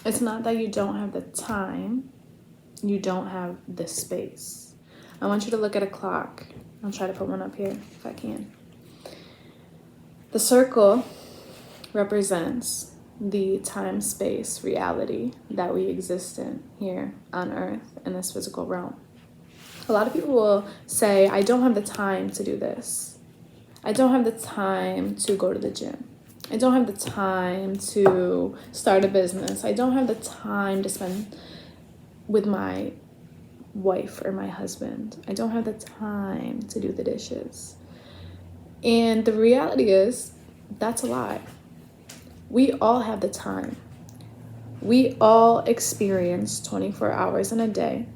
It's not that you don't have the time, you don't have the space. I want you to look at a clock. I'll try to put one up here if I can. The circle represents the time-space reality that we exist in here on Earth in this physical realm. A lot of people will say, I don't have the time to do this. I don't have the time to go to the gym. I don't have the time to start a business. I don't have the time to spend with my wife or my husband. I don't have the time to do the dishes. And the reality is, that's a lie. We all have the time. We all experience 24 hours in a day.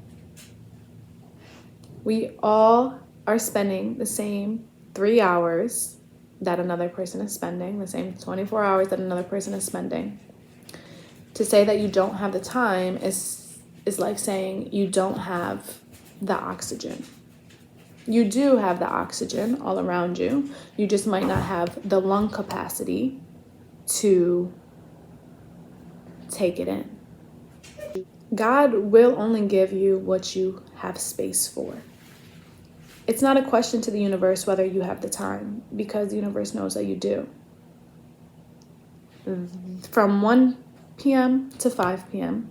We all are spending the same 3 hours that another person is spending, the same 24 hours that another person is spending. To say that you don't have the time is like saying you don't have the oxygen. You do have the oxygen all around you. You just might not have the lung capacity to take it in. God will only give you what you have space for. It's not a question to the universe whether you have the time, because the universe knows that you do. From 1 p.m. to 5 p.m.,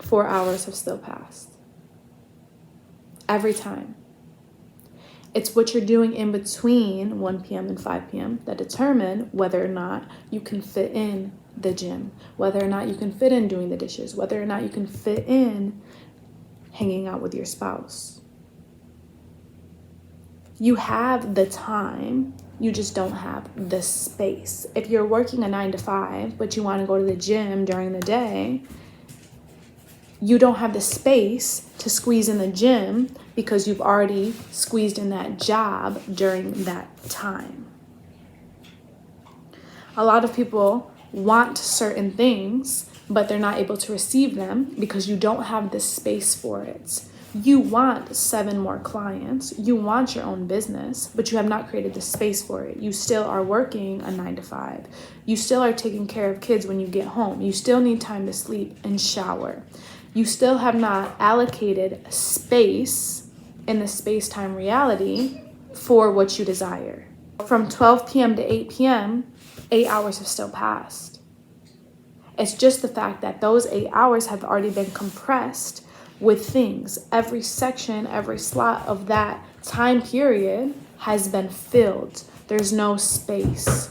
4 hours have still passed. Every time. It's what you're doing in between 1 p.m. and 5 p.m. that determine whether or not you can fit in the gym, whether or not you can fit in doing the dishes, whether or not you can fit in hanging out with your spouse. You have the time, you just don't have the space. If you're working a 9 to 5, but you want to go to the gym during the day, you don't have the space to squeeze in the gym because you've already squeezed in that job during that time. A lot of people want certain things, but they're not able to receive them because you don't have the space for it. You want 7 more clients, you want your own business, but you have not created the space for it. You still are working a 9 to 5. You still are taking care of kids when you get home. You still need time to sleep and shower. You still have not allocated space in the space-time reality for what you desire. From 12 p.m. to 8 p.m., 8 hours have still passed. It's just the fact that those 8 hours have already been compressed with things. Every section, every slot of that time period has been filled. There's no space.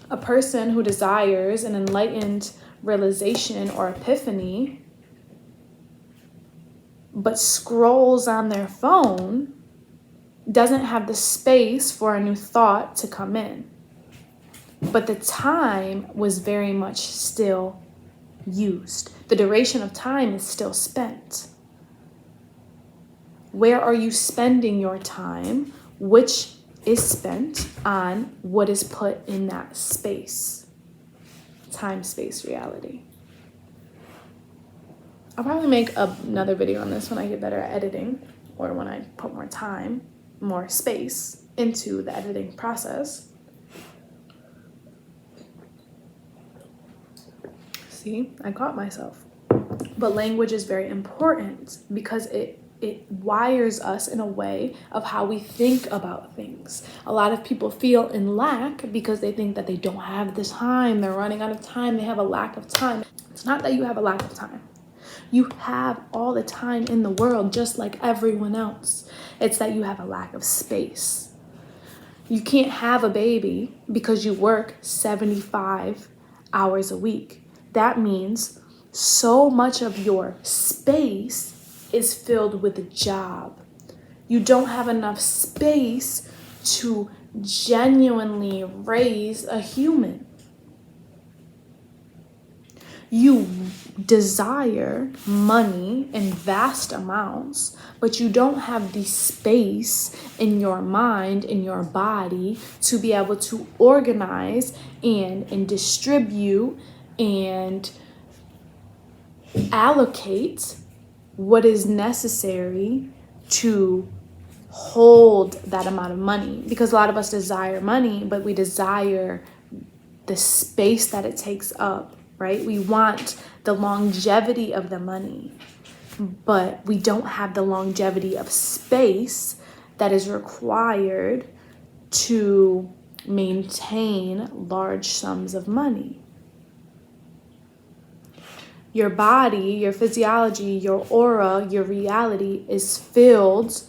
A person who desires an enlightened realization or epiphany, but scrolls on their phone, doesn't have the space for a new thought to come in. But the time was very much still used. The duration of time is still spent. Where are you spending your time? Which is spent on what is put in that space? Time-space reality. I'll probably make another video on this when I get better at editing, or when I put more time, more space into the editing process. See, I caught myself. But language is very important because it wires us in a way of how we think about things. A lot of people feel in lack because they think that they don't have the time. They're running out of time. They have a lack of time. It's not that you have a lack of time. You have all the time in the world just like everyone else. It's that you have a lack of space. You can't have a baby because you work 75 hours a week. That means so much of your space is filled with a job. You don't have enough space to genuinely raise a human. You desire money in vast amounts, but you don't have the space in your mind, in your body, to be able to organize and distribute and allocate what is necessary to hold that amount of money. Because a lot of us desire money, but we desire the space that it takes up, right? We want the longevity of the money, but we don't have the longevity of space that is required to maintain large sums of money. Your body, your physiology, your aura, your reality is filled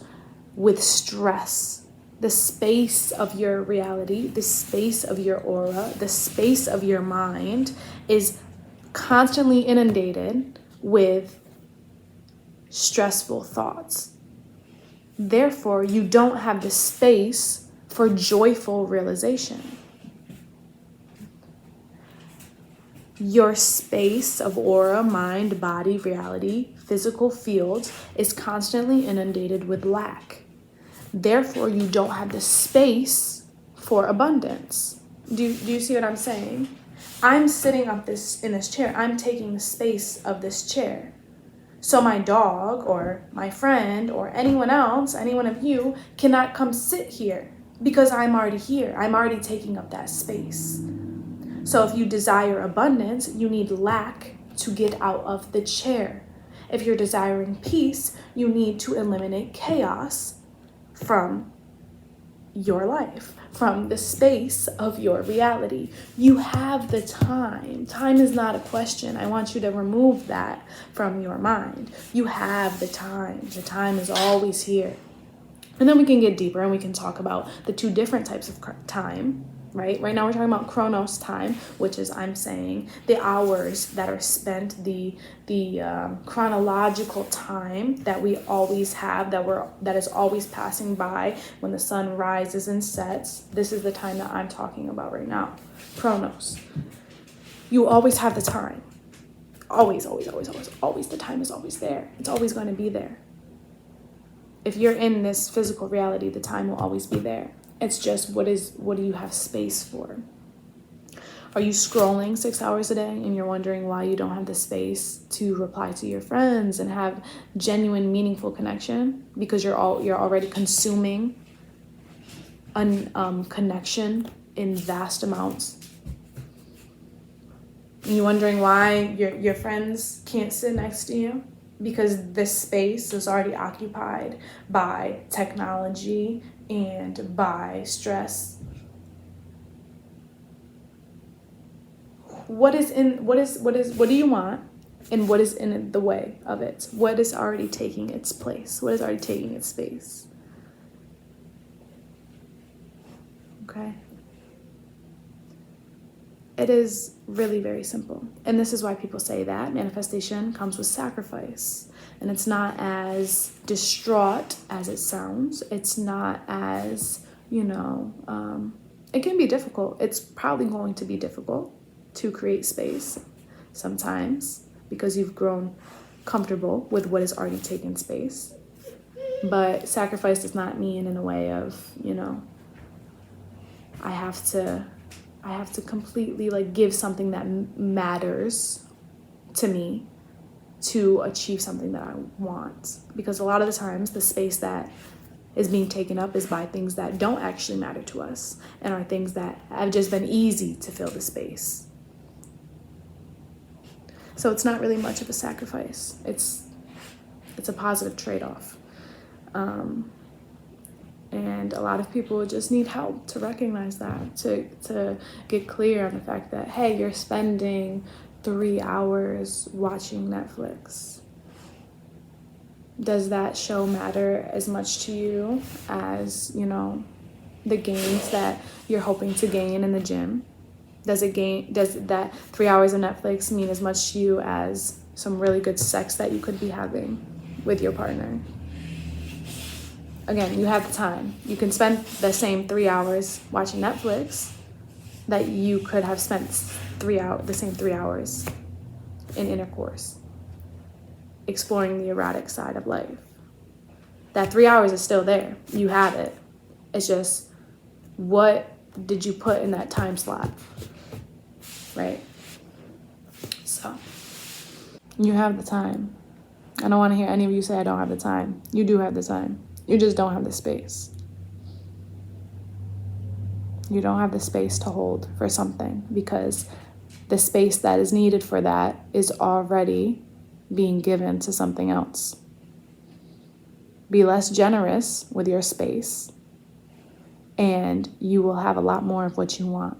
with stress. The space of your reality, the space of your aura, the space of your mind is constantly inundated with stressful thoughts. Therefore, you don't have the space for joyful realization. Your space of aura, mind, body, reality, physical field is constantly inundated with lack. Therefore, you don't have the space for abundance. Do you see what I'm saying? I'm sitting up in this chair. I'm taking the space of this chair. So my dog or my friend or anyone else, any one of you cannot come sit here because I'm already here. I'm already taking up that space. So if you desire abundance, you need lack to get out of the chair. If you're desiring peace, you need to eliminate chaos from your life, from the space of your reality. You have the time. Time is not a question. I want you to remove that from your mind. You have the time. The time is always here. And then we can get deeper and we can talk about the two different types of time, right? Right now we're talking about chronos time, which is, I'm saying, the hours that are spent, the chronological time that we always have, that is always passing by when the sun rises and sets. This is the time that I'm talking about right now. Chronos. You always have the time. Always, always, always, always, always. The time is always there. It's always going to be there. If you're in this physical reality, the time will always be there. It's just what do you have space for? Are you scrolling 6 hours a day and you're wondering why you don't have the space to reply to your friends and have genuine, meaningful connection? Because you're already consuming connection in vast amounts. And you're wondering why your friends can't sit next to you? Because this space is already occupied by technology and by stress. What do you want, and what is in the way of it? What is already taking its place? What is already taking its space? Okay. It is really very simple. And this is why people say that manifestation comes with sacrifice. And it's not as distraught as it sounds. It's not as, it can be difficult. It's probably going to be difficult to create space sometimes because you've grown comfortable with what has already taken space. But sacrifice does not mean in a way of, I have to completely give something that matters to me to achieve something that I want. Because a lot of the times the space that is being taken up is by things that don't actually matter to us and are things that have just been easy to fill the space. So it's not really much of a sacrifice. It's a positive trade-off. And a lot of people just need help to recognize that, to get clear on the fact that, hey, you're spending 3 hours watching Netflix. Does that show matter as much to you as, the gains that you're hoping to gain in the gym? Does that 3 hours of Netflix mean as much to you as some really good sex that you could be having with your partner? Again, you have the time. You can spend the same 3 hours watching Netflix that you could have spent the same 3 hours in intercourse, exploring the erotic side of life. That 3 hours is still there. You have it. It's just, what did you put in that time slot, right? So, you have the time. I don't want to hear any of you say I don't have the time. You do have the time. You just don't have the space. You don't have the space to hold for something because the space that is needed for that is already being given to something else. Be less generous with your space, and you will have a lot more of what you want.